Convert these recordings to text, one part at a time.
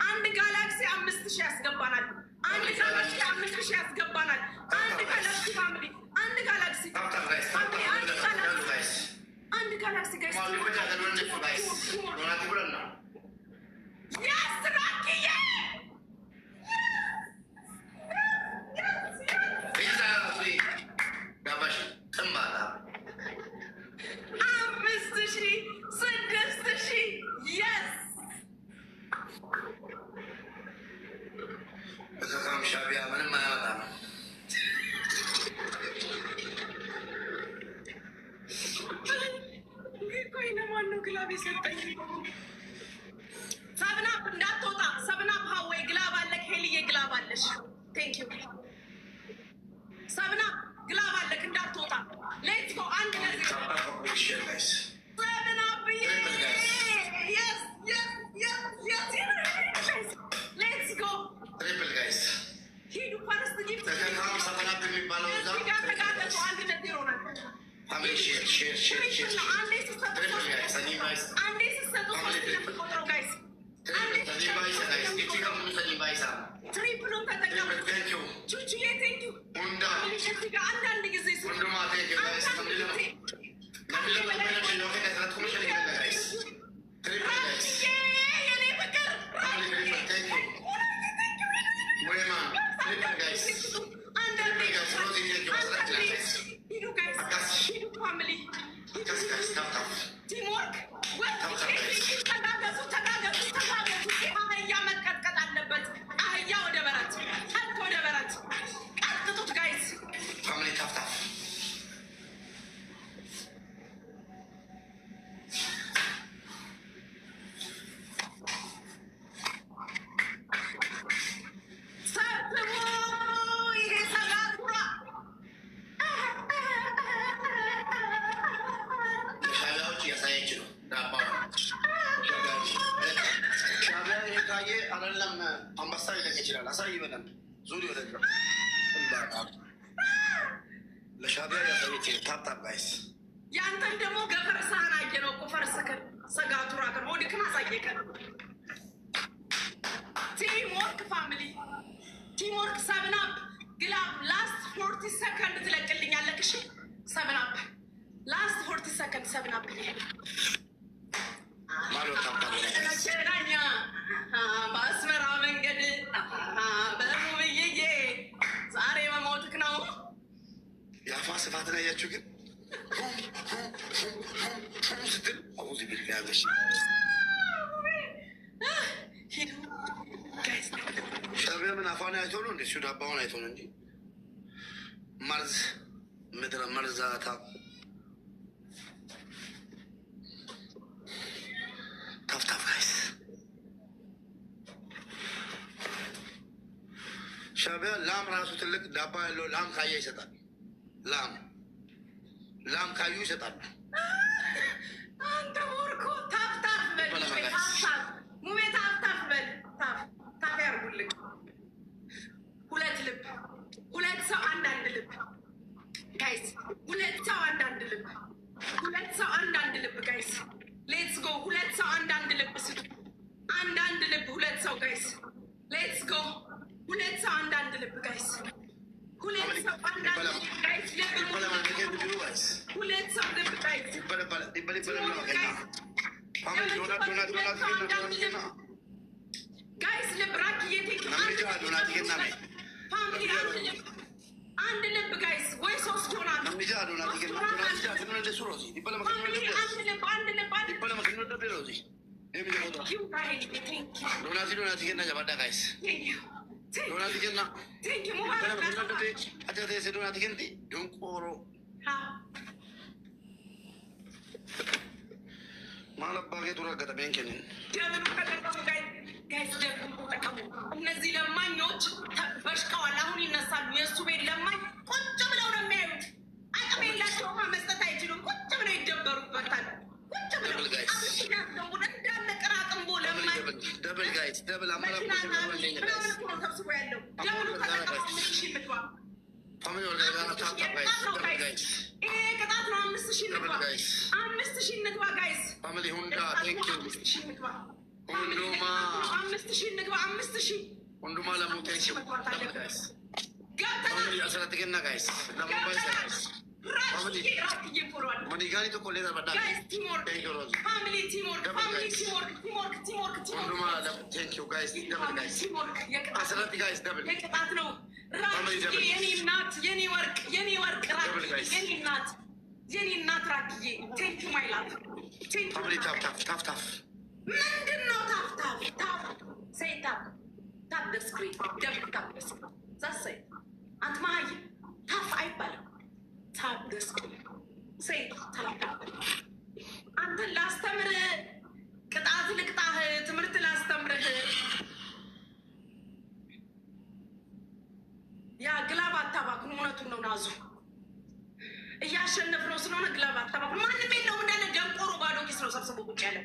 And the galaxy, I'm Mr. Chess Gabbana. And the galaxy, I'm Mr. family share. ለሻቢያ ያሳየች ታፕታፕ ጋይስ ያንተን ደግሞ ገፈር ሳህን አየነው እኮ ፈርስከን ሰጋቱራ ከን ወድክን አሳየከን ቲምወርክ ፋሚሊ ቲምወርክ ሰብናፕ ግላብ ላስት 40 ሰከንድ ትለቅልኛለህ እሺ ሰብናፕ ላስት 40 ሰከንድ ሰብናፕ ማሎ ታፕታፕ ለቸራኛ ባስመራ መንገድ በሙብዬ ዛሬ መሞትክ ነው ያፋ ስፋትን አያችሁ ግን ስትል አውዚ ቢልጋለሽ ሻቢያ ምን አፋን አይቶ ነው እንደ ሱዳ ባውን አይቶ ነው እንጂ መርዝ ምድረ መርዛታ ታፍታፍ ጋይስ ሻቢያ ላም ራሱ ትልቅ ዳባ ያለው ላም ካያ ይሰጣል ላም ካዩ ይሰጣል አንተ ወርኮ ታፍታፍ በል ታፍታፍ ሙቤ ታፍታፍ በል ታፍ ያርጉልኝ ሁለት ልብ ሁለት ሰው አንዳንድ ልብ ጋይስ ሁለት ሰው አንዳንድ ልብ ሁለት ሰው አንዳንድ ልብ ጋይስ ሌትስ ጎ ሁለት ሰው አንዳንድ ልብ ስጡ አንዳንድ ልብ ሁለት ሰው ጋይስ ሌትስ ጎ ሁለት ሰው አንዳንድ ልብ ጋይስ ሁለት ሰው አንዳንድ ልብ ጋይስ ሁለት ሰው ልብ ጋይስ ጋይስ ልብ ራኪዬ አንድ ልብ ጋይስ ወይ ሶስት ሆናል እነዚህ ለማኞች በሽቀዋል። አሁን ይነሳሉ። የእሱ ቤት ለማኝ ቁጭ ብለው ነው የሚያዩት። አቅም የላቸውም። መስጠት አይችሉም። ቁጭ ብለው ይደበሩበታል። ቁጭ ብለው እንዳለ ቅራቅንቦ ለማኝ ደብል ጋይስ ደብል ሰብስቦ ያለው ደብሉ ተጠቀሙ። ይሄ ቅጣት ነው። 5000 እንግባ። 5000 እንግባ ጋይስ ፋሚሊ ሁንዳ ቴንክ ዩ 5000 እንግባ። 5000 እንግባ። 5000 ሁንዱማ ለሞቴንሽ ጋይስ ፋሚሊ አሰራተገና ጋይስ ለሞባይል ጋይስ ፋሚሊ ማኒጋኒ ቶ ኮሌታ በዳ ጋይስ ቲምወርክ ፋሚሊ ቲምወርክ ሁንዱማ ቴንክ ዩ ጋይስ ደብል ጋይስ አሰራተ ጋይስ ደብል የቅጣት ነው። የኔ እናት የኔ ወርቅ የኔ እናት ራክዬ ቴንክ ማይ ላቭ ቴንክ ፋሚሊ ታፍ ምንድን ነው ታፍ ሴይ ታፍ ደስክሪ ደብል ታፍ ደስክሪ ዛሰይ አንተ ማይ ታፍ አይባልም ታፍ ደስክሪ ሴይ ታፍ አንተ ላስተምር ቅጣት ልቅጣህ ትምህርት ላስተምርህ ያ ግላብ አታባክኑ። እውነቱን ነው። ናዙ እያሸነፍነው ስለሆነ ግላብ አታባክኑ። ማንም የለውም እንዳለ ደንቆሮ ባዶ ኪስ ነው ሰብስቦ ቁጭ ያለ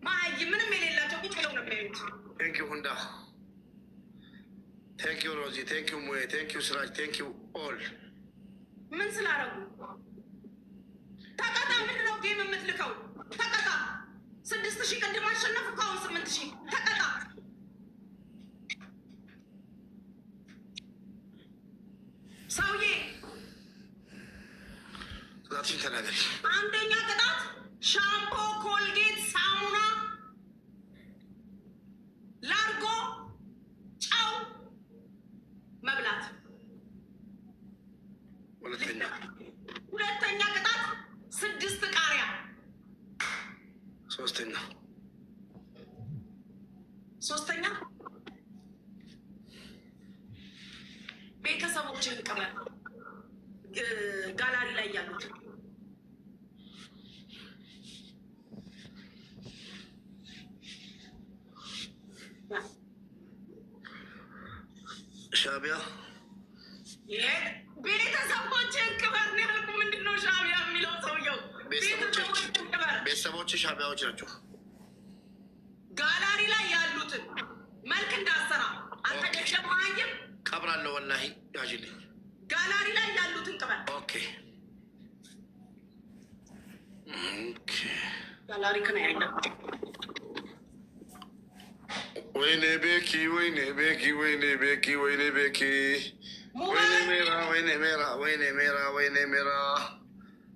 ማይ ምንም የሌላቸው ቁጭ ብለው ነው የሚያዩት። ቴንክ ዩ ሁንዳ ቴንክ ዩ ሮዚ ቴንክ ዩ ሙዬ ቴንክ ዩ ስራጅ ቴንክ ዩ ኦል ምን ስላረጉ ጌም የምትልከው ተቀጣ። 6000 ቅድም አሸነፍ እኮ አሁን 8000 ተቀጣ። ሰውዬ ቅጣትሽን ተናገሪ። አንደኛ ቅጣት ሻምፖ፣ ኮልጌት፣ ሳሙና፣ ላርጎ፣ ጨው መብላት። ሁለተኛ ቅጣት 6 ቃሪያ። ሶስተኛ ቤተሰቦችን ቅመም ጋላሪ ላይ ያሉት ሻቢያ ቤተሰቦችን ቅበር ነው ያልኩ። ምንድን ነው ሻቢያ የሚለው ሰውየው? ቤተሰቦች ሻቢያዎች ናቸው። ጋላሪ ላይ ያሉትን መልክ እንዳሰራ አንተ ደሸማኝም ቀብራለሁ። ወላሂ ያዥልኝ። ጋላሪ ላይ ያሉትን ቅበር። ኦኬ ጋላሪ ከነ ያለ ወይኔ ቤኪ ወይኔ ቤኪ ወይኔ ቤኪ ወይኔ ቤኪ ወይኔ ሜራ ወይኔ ሜራ ወይኔ ሜራ ወይኔ ሜራ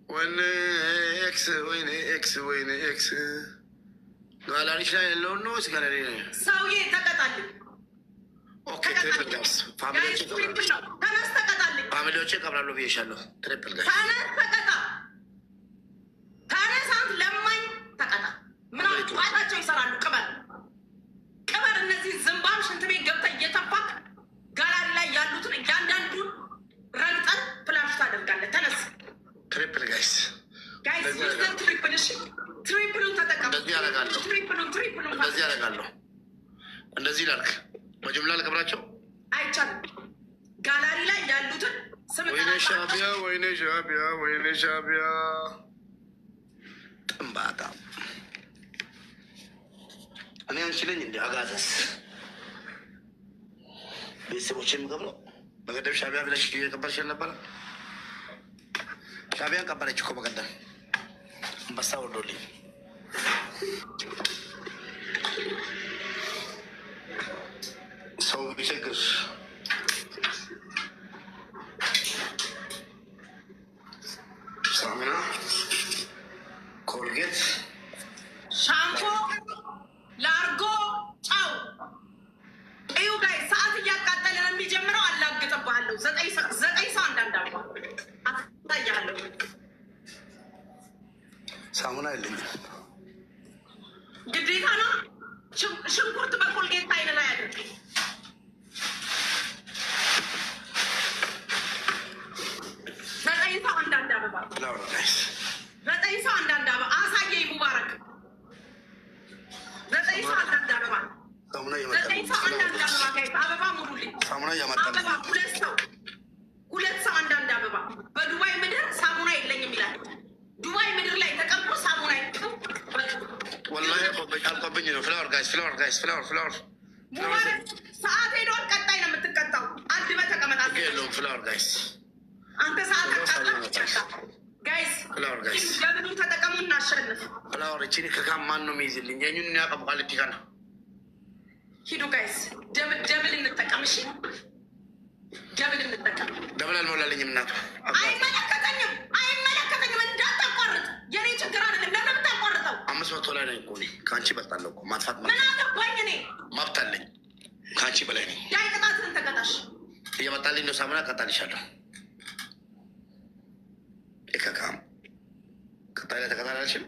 ወይኔ ኤክስ ወይኔ ኤክስ ወይኔ ኤክስ ጋላሪሽ ላይ ያለውን ነው። ጋላሪ ሰውዬ ተቀጣልኝ። ኦኬ ትሪፕል ጋይስ ፋሚሊዎቼ ተነስ ተቀጣልኝ። ፋሚሊዎቼ ቀብራለሁ ብዬሻለሁ። ትሪፕል ጋይስ ተነስ ተቀጣ። ተነስ አንተ ለማኝ ተቀጣ። ምን አባታቸው ይሰራሉ? ቅበር ቅበር። እነዚህ ዝምባም ሽንት ቤት ገብተህ እየተፋክ ጋላሪ ላይ ያሉትን እያንዳንዱን ረግጠን ፍላሽ ታደርጋለህ። ተነስ ትሪፕል ጋይስ ጋይስ ይዘን ትሪፕል። እሺ ትሪፕሉን ተጠቀም። እንደዚህ ያደርጋለሁ። ትሪፕሉን እንደዚህ ያደርጋለሁ። እንደዚህ ላልክ በጅምላ ልቀብራቸው አይቻልም። ጋላሪ ላይ ያሉትን ወይኔ ሻቢያ ወይኔ ሻቢያ ወይኔ ሻቢያ ጥንባታ እኔ አንችለኝ እንዲ አጋዘስ ቤተሰቦች የምገብረው በቀደም ሻቢያ ብለሽ የቀበርሽ ነበረ። ሻቢያን ቀበረች እኮ በቀደም አንበሳ ወርዶልኝ። ሰው ቢቸግር ሳሙና፣ ኮልጌት፣ ሻምፖ፣ ላርጎ፣ ጨው። እዩ ጋይ ሰዓት እያቃጠለ ነው የሚጀምረው። አላግጥብሃለሁ። 9 ሰው አንዳንድ አታያለሁ። ሳሙና የለኝም ግዴታ ነው። ሽንኩርት በኮልጌት አይን ላይ አድርግ። 9 ሰው አንዳንድ አበባ። 9 ሰው አንዳንድ አበባ አሳየኝ። ሙባረክ 9 ሰው አንዳንድ አበባ። 9 ሰው አንዳንድ አበባ። ጋይስ አበባ ሙሉልኝ። ሳሙና እያመጣልኝ። አበባ 2 ሰው አንዳንድ አበባ። በዱባይ ምድር ሳሙና የለኝም ይላል። ዱባይ ምድር ላይ ተቀምጦ ሳሙና ይጥሩ። ወላሂ አልቆብኝ ነው። ፍላወር ጋይስ ፍላወር ጋይስ ፍላወር ፍላወር ሙባረክ ሰዓት ሄዷል። ቀጣይ ነው የምትቀጣው። አንድ በተቀመጣ የለውም። ፍላወር ጋይስ አንተ ሰዓት አቃጣ ጋይስ ፍላወር ጋይስ ለምኑ ተጠቀሙ። እናሸንፍ። ፍላወር እቺ ከካም ማን ነው የሚይዝልኝ? የኙን ያቀብቃል ቲካና ሂዱ ጋይስ ደብል እንጠቀም። እሺ ደብል እንጠቀም። ደብል አልሞላልኝም። እናቱ አይመለከተኝም፣ አይመለከተኝም። እንዳታቋርጥ። የኔ ችግር አይደለም። ለምን ብታቋርጠው? 500 ላይ ነኝ እኮ እኔ ከአንቺ እበልጣለሁ እኮ። ማጥፋት ምን አገባኝ? እኔ መብት አለኝ። ከአንቺ በላይ ነኝ። ዳይ ቅጣትን ተቀጣሽ። እየመጣልኝ ነው። ሳሙና ቀጣልሻለሁ። ከካም ቀጣይ ላይ ተቀጣላልሽም።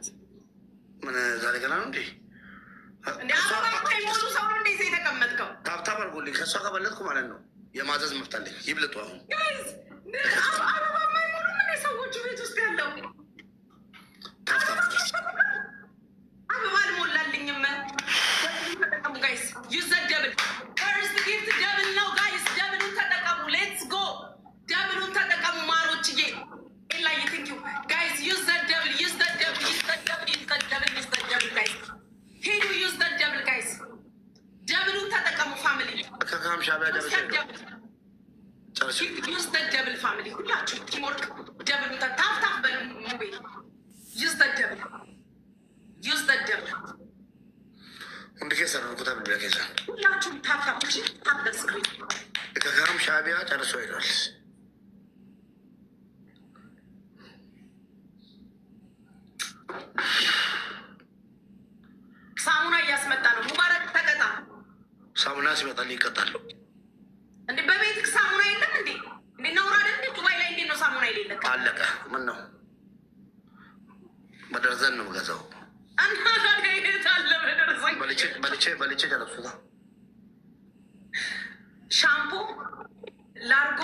ምን ዛሬ ገና ነው እንዴ? ሙሉ ሰው እንዴት የተቀመጥከው? ታብታብ አድርጎልኝ ከእሷ ከበለጥኩ ማለት ነው። የማዘዝ መብት አለኝ። ይብልጡ። አሁን አበባ ማይሞሉ ምን ሰዎቹ ቤት ውስጥ ያለው አበባ አልሞላልኝም። ተጠቀሙ ጋይስ። ዩዝ ዘ ደብል ፈርስት ጊፍት ደብል ነው ጋይስ። ደብሉን ተጠቀሙ። ሌትስ ጎ። ደብሉን ተጠቀሙ ማሮችዬ። ላይ ቲንክ ዩ ጋይስ። ዩዝ ዘ ደብል ዩዝ ዘ ደብል ዩዝ ዘ ደብል ዩዝ ዘ ደብል ዩዝ ዘ ደብል ጋይስ። ሂዱ ዩዝ ዘ ደብል ጋይስ። ደብሉን ተጠቀሙ ፋሚሊ። ከካም ሻቢያ ደብል ዩዝ ዘ ደብል ፋሚሊ። ሁላችሁ ቲምወርክ። ደብሉን ታፍታፍ በሉ ሙቤ use the devil. Use the devil. Undi kesa na kuta bila kesa. ሁላችሁም ታፕታፕ ታፕ the screen. ከካም ሻቢያ ጨርሶ ሄዷል። ሳሙና እያስመጣ ነው። ሙባረክ ተቀጣ። ሳሙና ሲመጣል ይቀጣል። እንዴ በቤትክ ሳሙና የለም እንዴ? እንዴ ነውር አይደል? እንዴ ዱባይ ላይ እንዴት ነው ሳሙና የሌለ? አለቀ። ምን ነው በደርዘን ነው ገዛው። እና ታዲያ ይሄዳል በደርዘን። በልቼ ጨረሱታ። ሻምፖ፣ ላርጎ፣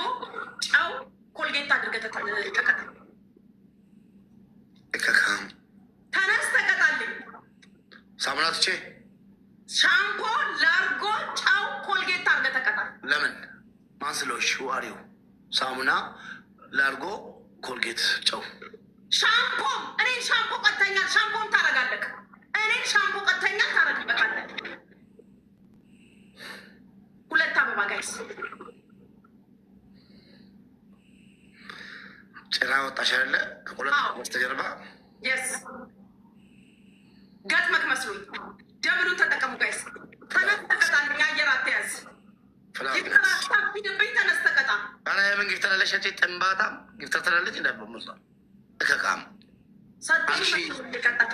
ጨው፣ ኮልጌት አድርገህ ተቀጣ። ከካም ተነስ ተቀጣልኝ። ሳሙና ትቼ ሻምፖ፣ ላርጎ፣ ጨው፣ ኮልጌት አድርገህ ተቀጣ። ለምን ማንስሎሽ ዋሪው ሳሙና፣ ላርጎ፣ ኮልጌት፣ ጨው፣ ሻምፖ። እኔን ሻምፖ ቀጥተኛል። ሻምፖን ታረጋለህ። እኔን ሻምፖ ቀጥተኛል ታረግበታለህ። ሁለት አበባ ጋይስ ጭራ ወጣሽ አይደለ? ከሁለት በስተጀርባ የስ ገጥመክ መስሎኝ። ደብሉን ተጠቀሙ ጋይስ። ተነስ ተቀጣልኝ። አየር አትያዝ። ሂድብኝ። ተነስ ተቀጣ። አረ የምን ጊፍተር አለሽ? ጥንባታም ጊፍተር ትላለች። እንዳበሙዛ እከቃም ሰጣት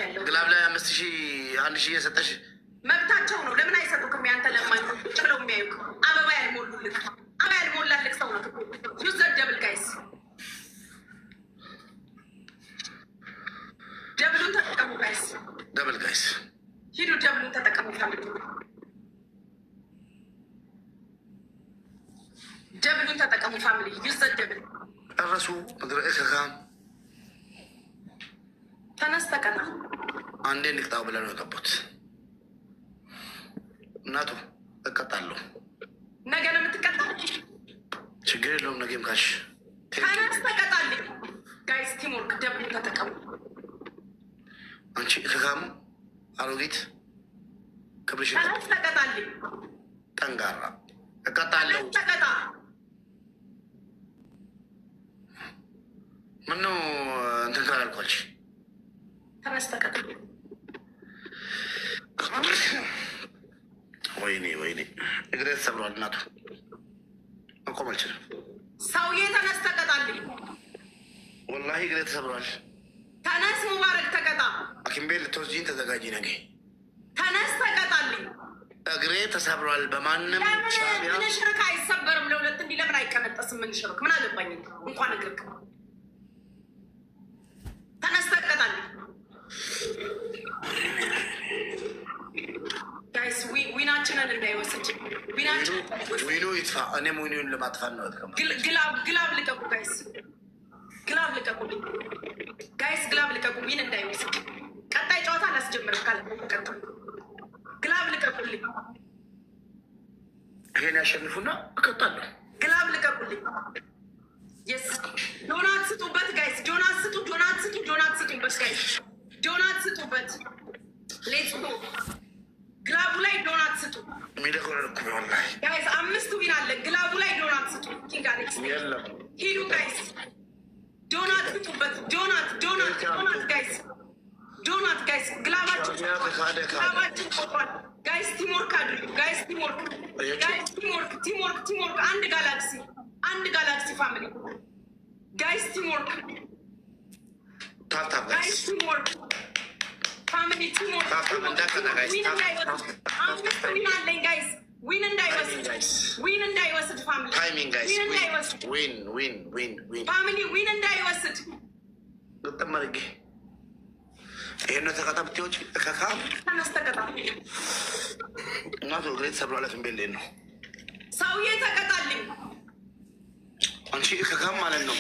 ያለው ግላብ ላይ 5000 1000 እየሰጠሽ መብታቸው ነው። ለምን አይሰጡክም? ያንተ ለማኝ ቁጭ ብለው የሚያዩክ አበባ ያልሞሉልክ አበባ ያልሞላልክ ሰው ነው። ዩዝ ዘ ደብል ጋይስ። ደብሉን ተጠቀሙ ጋይስ። ደብል ጋይስ ሂዱ ደብሉን ተጠቀሙ። ደብሉን ተጠቀሙ ፋሚሊ። ዩዝ ዘ ደብል። ጨረሱ። ምድረ እከካም ተነስ ተቀጣ። አንዴ እንቅጣው ብለው ነው የገቡት። እናቱ እቀጣለሁ። ነገ ነው የምትቀጣው። ችግር የለውም። ነገም ካሽ ተነስ ተቀጣልኝ ጋይስ። ቲምወርክ ደብሉን ተጠቀሙ። አንቺ እከካም አሮጊት ክብርሽ ተነስ ተቀጣልኝ። ጠንጋራ እቀጣለሁ። ተቀጣ። ምነው እንትን ካላልኳልሽ? ተነስ ተቀጣ። ወይኔ እግሬ ተሰብሯል። እናቱ መቆም አልችልም። ሰውዬ ተነስ ተቀጣልኝ። ወላሂ እግሬ ተሰብሯል። ተነስ ሙባረክ ተቀጣ። ሐኪም ቤት ልትወስጂኝ ተዘጋጂ። ነገ ተነስ ተቀጣልኝ። እግሬ ተሰብሯል። በማንም ሻቢያ ምን ሽርክ አይሰበርም። ለሁለት እንዲህ ለምን አይቀነጠስም? ምን ሽርክ ምን አገባኝ? እንኳን እግርክ ተነስ ተቀጣልኝ። ጋይስ ዊናችንን እንዳይወስድ። ዊኑ ይጥፋ። እኔም ዊኑን ለማጥፋት ነው። ግላብ ልቀቁ ጋይስ። ግላብ ልቀቁልኝ ጋይስ። ግላብ ልቀቁ። ዊን እንዳይወስድ። ቀጣይ ጨዋታ አላስጀምርም ካለ ግላብ ልቀቁልኝ። ይሄን ያሸንፉና እቀጣለሁ። ግላብ ልቀቁልኝ። የስ ዶናት ስጡበት ጋይስ። ዶናት ስጡ። ዶናት ስጡበት ጋይስ። ዶናት ስጡበት። ሌትስ ጎ። ግላቡ ላይ ዶናት ስጡ። የሚደኮረኩ ወላሂ ጋይስ 5 ዊን አለ። ግላቡ ላይ ዶናት ስጡ። ኪንግ አሌክስ የለም። ሂዱ ጋይስ። ዶናት ስጡበት። ዶናት ጋይስ። ዶናት ጋይስ። ግላባችን ቆጥሯል ጋይስ። ቲምወርክ አድርጉ ጋይስ። ቲምወርክ። አንድ ጋላክሲ ፋሚሊ ጋይስ። ቲምወርክ ታፕታፕ ጋይስ። ቲምወርክ ፋሚሊ። ቲምወርክ እንዳቀና ጋይስ። ዊን አለኝ ጋይስ። ዊን እንዳይወስድ ፋሚሊ። ታይሚንግ ጋይስ። ዊን ፋሚሊ ዊን እንዳይወስድ። ግጥም አድርጌ ይሄን ተቀጣ ብትወጪ ከካም ተነስ ተቀጣ። እናቱ እግሬ ተሰብሯል። ቤሌ ነው ሰውዬ ተቀጣልኝ። አንቺ ከካም ማለት ነው።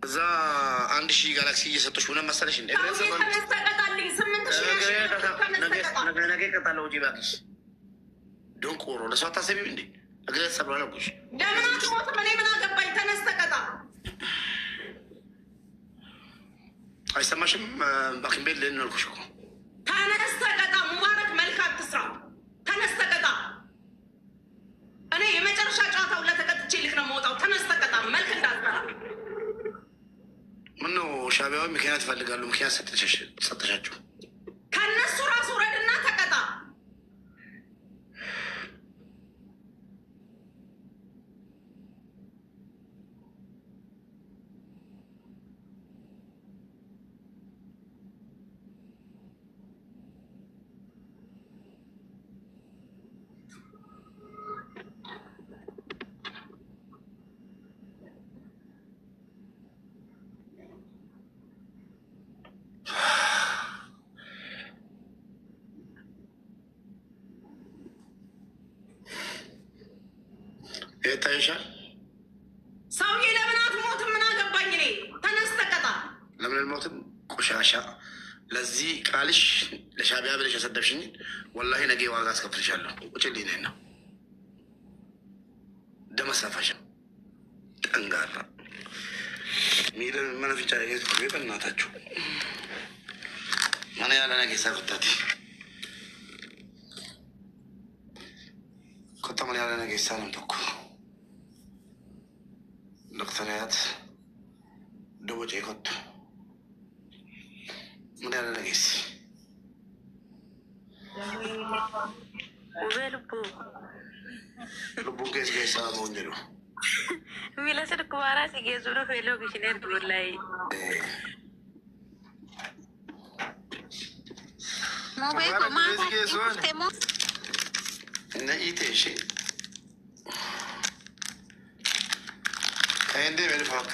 እዛ 1000 ጋላክሲ እየሰጡሽ ሆነ መሰለሽ። እንደ ተነስ ተቀጣልኝ። 8000 ነገ እቀጣለሁ። ውጪ እባክሽ። ዶንቆሮ ለሷ አታሰቢም እንዴ? እግሬ ተሰብሯል አልኩሽ። ለምን አትሞትም? እኔ ምን አገባኝ? ተነስ ተቀጣ። አይሰማሽም? ሐኪም ቤት ልሄድ ነው አልኩሽ እኮ። ተነስ ተቀጣ። ሙባረክ መልክ አትስራ። ተነስ ተቀጣ። እኔ የመጨረሻ ጨዋታውን ለተቀጥቼ ልክ ነው የምወጣው። ተነስ ተቀጣ። መልክ እንዳትሰራ። ምነው ሻዕቢያዊ ምክንያት ይፈልጋሉ? ምክንያት ሰጠሻቸው። ከእነሱ ራስ ውረድና ተቀጣ። ይታይሻል። ሰውዬ ለምን አትሞትም? ምን አገባኝ እኔ። ተነስ ተቀጣ። ለምን አልሞትም? ቆሻሻ። ለዚህ ቃልሽ ለሻዕቢያ ብለሽ የሰደብሽኝ ወላሂ ነገ ዋጋ አስከፍልሻለሁ። ውጭልኝ ነኝ ነው ደም አስነፋሽ ጠንጋራ ሚልን መነፍጫ በእናታችሁ ማን ያለ ነገ ሳፍታቲ ኮተመን ያለ ነገ ሳለም ተኩ ዶክተርያት ደቦጭ ኮቱ ምን ያለ ነገስ ልቡ ጌስ ጌሳ መሆንጀሉ ሚለስድ ኩባራ ሲጌዙ ነው ፌሎ ግሽኔር ላይ ሞቤኮ ማቴሞ እነ ኢቴሽ ከእንዴ መልፋካ